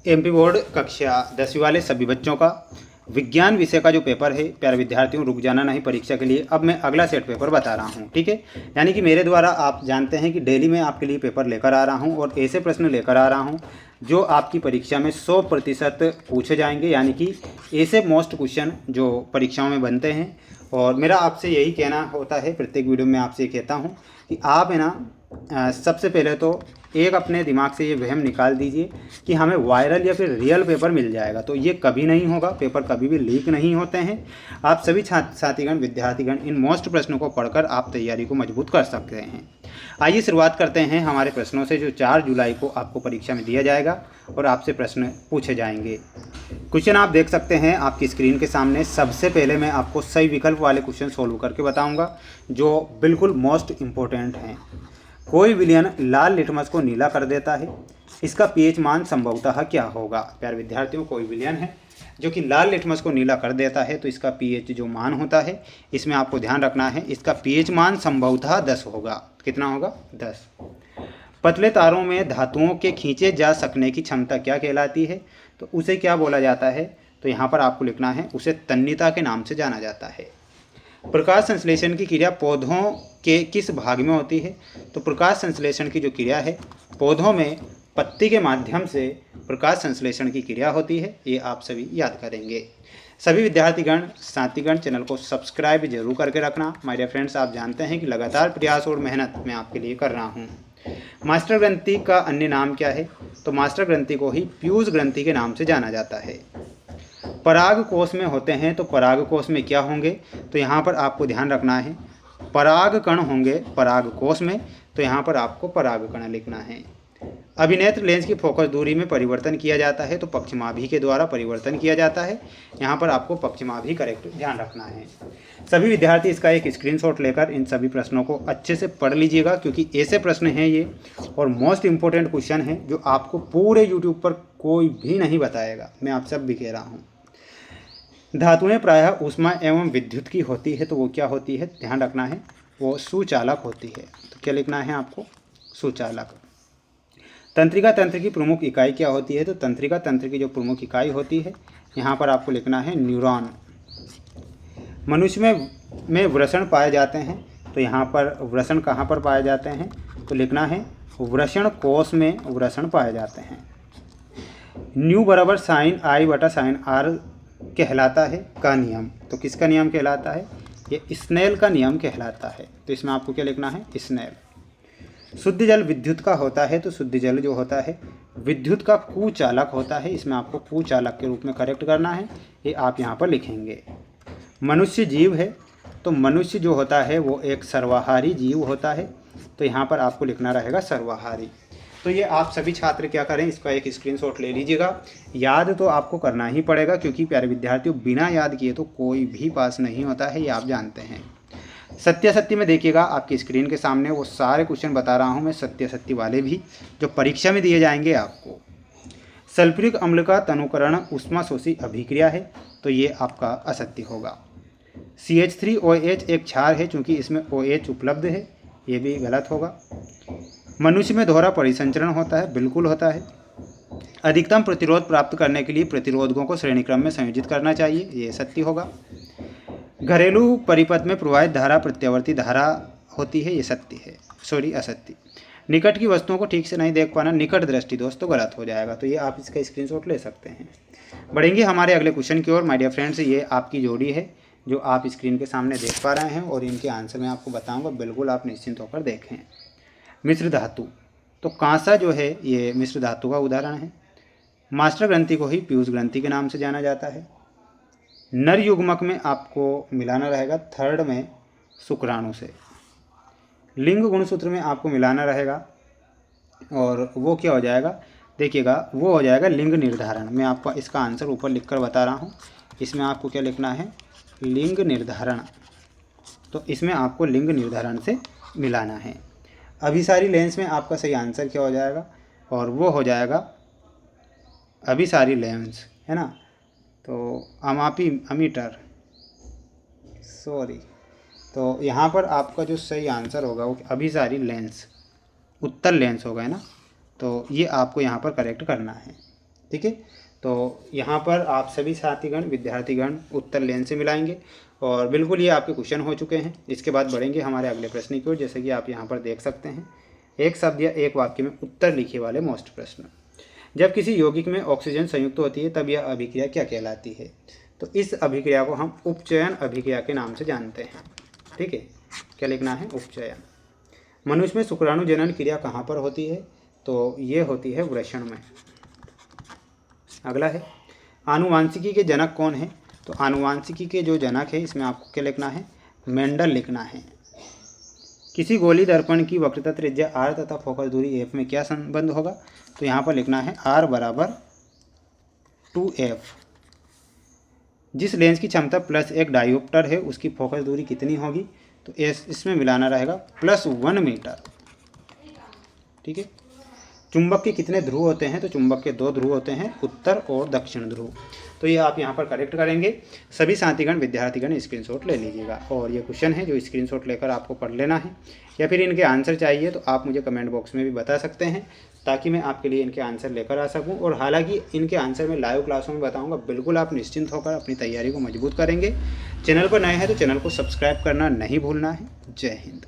MP board कक्षा 10वीं वाले सभी बच्चों का विज्ञान विषय का जो पेपर है, प्यारे विद्यार्थियों रुक जाना नहीं परीक्षा के लिए। अब मैं अगला सेट पेपर बता रहा हूँ, ठीक है। यानी कि मेरे द्वारा आप जानते हैं कि डेली मैं आपके लिए पेपर लेकर आ रहा हूँ और ऐसे प्रश्न लेकर आ रहा हूँ जो आपकी परीक्षा में 100% पूछे जाएंगे। यानी कि ऐसे मोस्ट क्वेश्चन जो परीक्षाओं में बनते हैं। और मेरा आपसे यही कहना होता है, प्रत्येक वीडियो में आपसे कहता हूँ कि आप है ना सबसे पहले तो एक अपने दिमाग से ये वहम निकाल दीजिए कि हमें वायरल या फिर रियल पेपर मिल जाएगा। तो ये कभी नहीं होगा, पेपर कभी भी लीक नहीं होते हैं। आप सभी साथीगण विद्यार्थीगण इन मोस्ट प्रश्नों को पढ़कर आप तैयारी को मजबूत कर सकते हैं। आइए शुरुआत करते हैं हमारे प्रश्नों से, जो 4 जुलाई को आपको परीक्षा में दिया जाएगा और आपसे प्रश्न पूछे जाएंगे। क्वेश्चन आप देख सकते हैं आपकी स्क्रीन के सामने। सबसे पहले मैं आपको सही विकल्प वाले क्वेश्चन सोल्व करके बताऊंगा जो बिल्कुल मोस्ट इम्पोर्टेंट हैं। कोई विलयन लाल लिटमस को नीला कर देता है, इसका पीएच मान संभवतः क्या होगा। प्यारे विद्यार्थियों, कोई विलयन है जो कि लाल लिटमस को नीला कर देता है, तो इसका पीएच जो मान होता है इसमें आपको ध्यान रखना है, इसका पीएच मान संभवतः 10 होगा। कितना होगा? 10। पतले तारों में धातुओं के खींचे जा सकने की क्षमता क्या कहलाती है, तो उसे क्या बोला जाता है, तो यहाँ पर आपको लिखना है उसे तन्यता के नाम से जाना जाता है। प्रकाश संश्लेषण की क्रिया पौधों के किस भाग में होती है, तो प्रकाश संश्लेषण की जो क्रिया है पौधों में पत्ती के माध्यम से प्रकाश संश्लेषण की क्रिया होती है। ये आप सभी याद करेंगे। सभी विद्यार्थीगण साथीगण चैनल को सब्सक्राइब जरूर करके रखना। माय डियर फ्रेंड्स, आप जानते हैं कि लगातार प्रयास और मेहनत मैं आपके लिए कर रहा हूँ। मास्टर ग्रंथि का अन्य नाम क्या है, तो मास्टर ग्रंथि को ही पीयूष ग्रंथि के नाम से जाना जाता है। पराग कोश में होते हैं, तो पराग कोश में क्या होंगे, तो यहाँ पर आपको ध्यान रखना है पराग कण होंगे पराग कोश में, तो यहाँ पर आपको पराग कण लिखना है। अभिनेत्र लेंस की फोकस दूरी में परिवर्तन किया जाता है, तो पक्षमाभी के द्वारा परिवर्तन किया जाता है। यहाँ पर आपको पक्षमाभी करेक्ट ध्यान रखना है। सभी विद्यार्थी इसका एक स्क्रीनशॉट लेकर इन सभी प्रश्नों को अच्छे से पढ़ लीजिएगा, क्योंकि ऐसे प्रश्न हैं ये और मोस्ट इम्पोर्टेंट क्वेश्चन हैं जो आपको पूरे यूट्यूब पर कोई भी नहीं बताएगा। मैं आप सब भी कह रहा हूँ। धातुएं प्रायः ऊष्मा एवं विद्युत की होती है, तो वो क्या होती है, ध्यान रखना है, वो सुचालक होती है। तो क्या लिखना है आपको? सुचालक। तंत्रिका तंत्र की प्रमुख इकाई क्या होती है, तो तंत्रिका तंत्र की जो प्रमुख इकाई होती है यहाँ पर आपको लिखना है न्यूरॉन। मनुष्य में वृषण पाए जाते हैं, तो यहाँ पर वृषण कहाँ पर पाए जाते हैं, तो लिखना है वृषण कोश में वृषण पाए जाते हैं। न्यू बराबर साइन आई बटा साइन आर कहलाता है का नियम, तो किसका नियम कहलाता है, ये स्नेल का नियम कहलाता है। तो इसमें आपको क्या लिखना है? स्नेल। शुद्ध जल विद्युत का होता है, तो शुद्ध जल जो होता है विद्युत का कुचालक होता है, इसमें आपको कुचालक के रूप में करेक्ट करना है, ये आप यहाँ पर लिखेंगे। मनुष्य जीव है, तो मनुष्य जो होता है वो एक सर्वाहारी जीव होता है, तो यहाँ पर आपको लिखना रहेगा सर्वाहारी। तो ये आप सभी छात्र क्या करें, इसका एक स्क्रीनशॉट ले लीजिएगा। याद तो आपको करना ही पड़ेगा, क्योंकि प्यारे विद्यार्थियों बिना याद किए तो कोई भी पास नहीं होता है, ये आप जानते हैं। सत्यासत्य में देखिएगा आपकी स्क्रीन के सामने वो सारे क्वेश्चन बता रहा हूँ मैं, सत्यासत्य वाले भी जो परीक्षा में दिए जाएंगे आपको। सल्फ्यूरिक अम्ल का तनुकरण ऊष्माशोषी अभिक्रिया है, तो ये आपका असत्य होगा। CH3OH एक क्षार है, चूँकि इसमें OH उपलब्ध है, ये भी गलत होगा। मनुष्य में दोहरा परिसंचरण होता है, बिल्कुल होता है। अधिकतम प्रतिरोध प्राप्त करने के लिए प्रतिरोधकों को श्रेणी क्रम में संयोजित करना चाहिए, ये सत्य होगा। घरेलू परिपथ में प्रवाहित धारा प्रत्यावर्ती धारा होती है, ये सत्य है, सॉरी असत्य। निकट की वस्तुओं को ठीक से नहीं देख पाना, निकट दृष्टि दोस्तों गलत हो जाएगा, तो ये आप इसका स्क्रीनशॉट ले सकते हैं। बढ़ेंगे हमारे अगले क्वेश्चन की ओर। माय डियर फ्रेंड्स, ये आपकी जोड़ी है जो आप स्क्रीन के सामने देख पा रहे हैं और इनके आंसर मैं आपको बताऊँगा, बिल्कुल आप निश्चिंत होकर देखें। मिश्र धातु, तो कांसा जो है ये मिश्र धातु का उदाहरण है। मास्टर ग्रंथि को ही पीयूष ग्रंथि के नाम से जाना जाता है। नर युग्मक में आपको मिलाना रहेगा थर्ड में शुक्राणु से। लिंग गुणसूत्र में आपको मिलाना रहेगा और वो क्या हो जाएगा, देखिएगा वो हो जाएगा लिंग निर्धारण। मैं आपको इसका आंसर ऊपर लिखकर बता रहा हूँ, इसमें आपको क्या लिखना है, लिंग निर्धारण। तो इसमें आपको लिंग निर्धारण से मिलाना है। अभिसारी लेंस में आपका सही आंसर क्या हो जाएगा, और वो हो जाएगा अभिसारी लेंस, है ना। तो अमापी अमीटर, सॉरी, तो यहाँ पर आपका जो सही आंसर होगा वो अभिसारी लेंस, उत्तल लेंस होगा, है ना। तो ये आपको यहाँ पर करेक्ट करना है। ठीक है। तो यहाँ पर आप सभी साथीगण विद्यार्थीगण उत्तर लेन से मिलाएंगे और बिल्कुल ये आपके क्वेश्चन हो चुके हैं। इसके बाद बढ़ेंगे हमारे अगले प्रश्न की ओर। जैसे कि आप यहाँ पर देख सकते हैं, एक शब्द या एक वाक्य में उत्तर लिखे वाले मोस्ट प्रश्न। जब किसी यौगिक में ऑक्सीजन संयुक्त होती है तब यह अभिक्रिया क्या कहलाती है? तो इस अभिक्रिया को हम उपचयन अभिक्रिया के नाम से जानते हैं। ठीक है, क्या लिखना है? उपचयन। मनुष्य में शुक्राणु जनन क्रिया कहाँ पर होती है? तो ये होती है वृषण में। अगला है आनुवांशिकी के जनक कौन है? तो आनुवांशिकी के जो जनक है इसमें आपको क्या लिखना है? मेंडल लिखना है। किसी गोली दर्पण की वक्रता त्रिज्या r तथा फोकस दूरी f में क्या संबंध होगा? तो यहाँ पर लिखना है r बराबर 2f। जिस लेंस की क्षमता +1 डायोप्टर है उसकी फोकस दूरी कितनी होगी? तो इसमें मिलाना रहेगा +1 मीटर। ठीक है। चुंबक के कितने ध्रुव होते हैं? तो चुंबक के 2 ध्रुव होते हैं, उत्तर और दक्षिण ध्रुव। तो ये आप यहाँ पर करेक्ट करेंगे। सभी साथीगण विद्यार्थीगण स्क्रीनशॉट ले लीजिएगा और ये क्वेश्चन है जो स्क्रीनशॉट लेकर आपको पढ़ लेना है, या फिर इनके आंसर चाहिए तो आप मुझे कमेंट बॉक्स में भी बता सकते हैं ताकि मैं आपके लिए इनके आंसर लेकर आ सकूं। और हालांकि इनके आंसर मैं लाइव क्लासों में बताऊंगा। बिल्कुल आप निश्चिंत होकर अपनी तैयारी को मजबूत करेंगे। चैनल पर नए हैं तो चैनल को सब्सक्राइब करना नहीं भूलना है। जय हिंद।